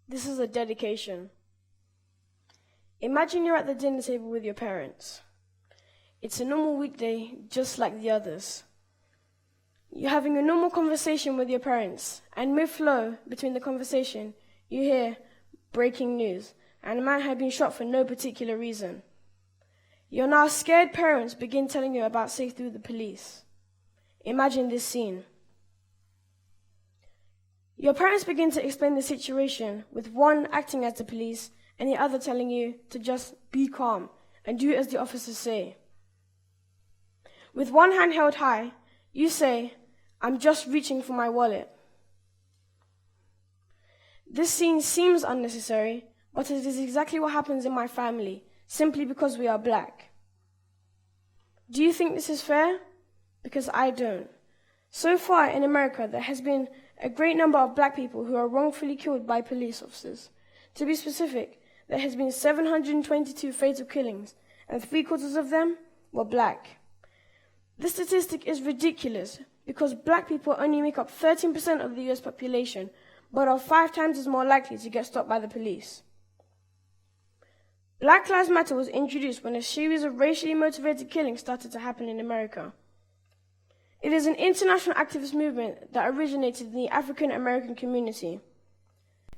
This is a dedication. Imagine you're at the dinner table with your parents. It's a normal weekday, just like the others. You're having a normal conversation with your parents, and mid-flow between the conversation, you hear breaking news, and a man had been shot for no particular reason. Your now scared parents begin telling you about safety with the police. Imagine this scene. Your parents begin to explain the situation, with one acting as the police and the other telling you to just be calm and do as the officers say. With one hand held high, you say, "I'm just reaching for my wallet." This scene seems unnecessary, but it is exactly what happens in my family, simply because we are black. Do you think this is fair? Because I don't. So far in America, there has been a great number of black people who are wrongfully killed by police officers. To be specific, there has been 722 fatal killings, and 3/4 of them were black. This statistic is ridiculous because black people only make up 13% of the US population, but are 5 times as more likely to get stopped by the police. Black Lives Matter was introduced when a series of racially motivated killings started to happen in America. It is an international activist movement that originated in the African American community.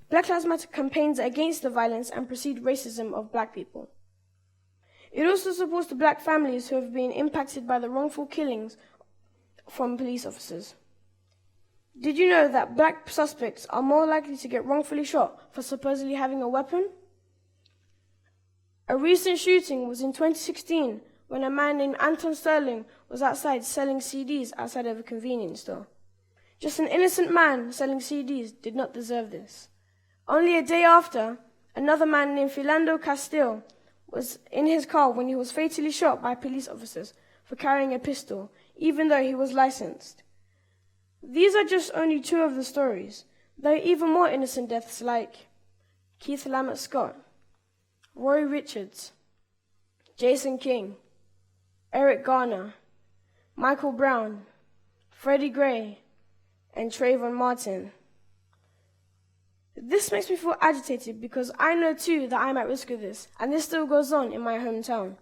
Black Lives Matter campaigns against the violence and perceived racism of black people. It also supports the black families who have been impacted by the wrongful killings from police officers. Did you know that black suspects are more likely to get wrongfully shot for supposedly having a weapon? A recent shooting was in 2016 when a man named Alton Sterling was outside selling CDs outside of a convenience store. Just an innocent man selling CDs did not deserve this. Only a day after, another man named Philando Castile was in his car when he was fatally shot by police officers for carrying a pistol, even though he was licensed. These are just only 2 of the stories. There are even more innocent deaths like Keith Lamont Scott, Roy Richards, Jason King, Eric Garner, Michael Brown, Freddie Gray, and Trayvon Martin. This makes me feel agitated because I know too that I'm at risk of this, and this still goes on in my hometown.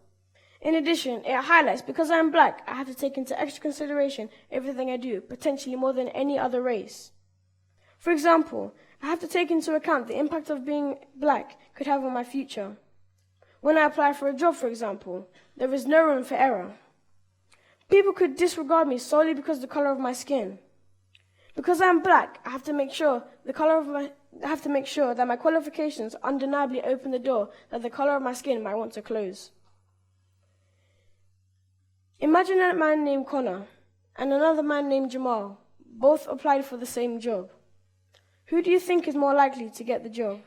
In addition, it highlights because I am black, I have to take into extra consideration everything I do, potentially more than any other race. For example, I have to take into account the impact of being black could have on my future. When I apply for a job, for example, there is no room for error. People could disregard me solely because of the color of my skin. Because I am black, I have to make sure that my qualifications undeniably open the door that the color of my skin might want to close. Imagine a man named Connor and another man named Jamal, both applied for the same job. Who do you think is more likely to get the job?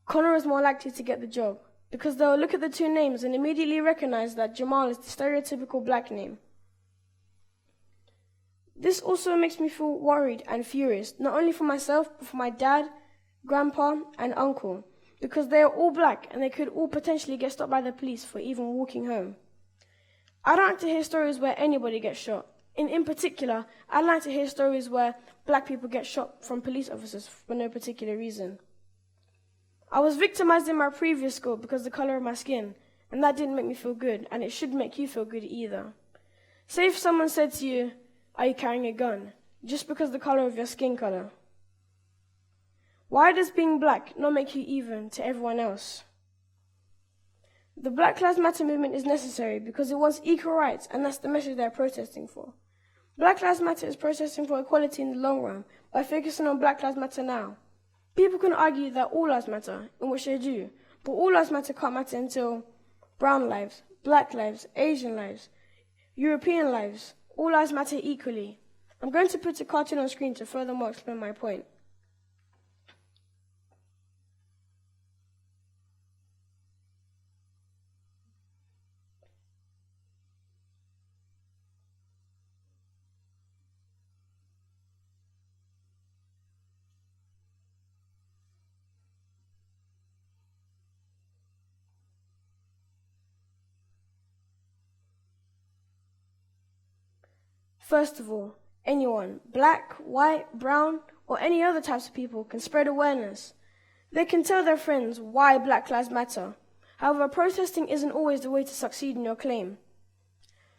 Connor is more likely to get the job because they will look at the 2 names and immediately recognize that Jamal is the stereotypical black name. This also makes me feel worried and furious, not only for myself, but for my dad, grandpa, and uncle, because they are all black and they could all potentially get stopped by the police for even walking home. I don't like to hear stories where anybody gets shot. In particular, I like to hear stories where black people get shot from police officers for no particular reason. I was victimized in my previous school because of the color of my skin, and that didn't make me feel good, and it shouldn't make you feel good either. Say if someone said to you, "Are you carrying a gun?" just because of the color of your skin color. Why does being black not make you even to everyone else? The Black Lives Matter movement is necessary because it wants equal rights, and that's the message they're protesting for. Black Lives Matter is protesting for equality in the long run by focusing on Black Lives Matter now. People can argue that all lives matter, in which they do, but all lives matter can't matter until brown lives, black lives, Asian lives, European lives, all lives matter equally. I'm going to put a cartoon on screen to furthermore explain my point. First of all, anyone, black, white, brown, or any other types of people can spread awareness. They can tell their friends why Black Lives Matter. However, protesting isn't always the way to succeed in your claim.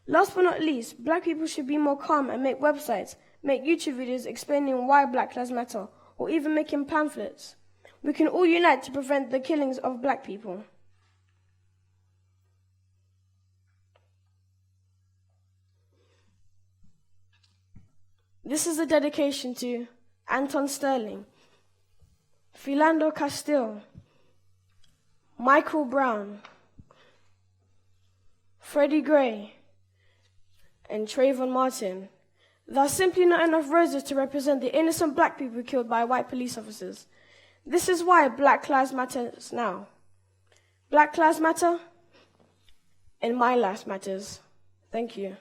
Last but not least, black people should be more calm and make websites, make YouTube videos explaining why Black Lives Matter, or even making pamphlets. We can all unite to prevent the killings of black people. This is a dedication to Alton Sterling, Philando Castile, Michael Brown, Freddie Gray, and Trayvon Martin. There are simply not enough roses to represent the innocent black people killed by white police officers. This is why Black Lives Matter now. Black Lives Matter, and my life matters. Thank you.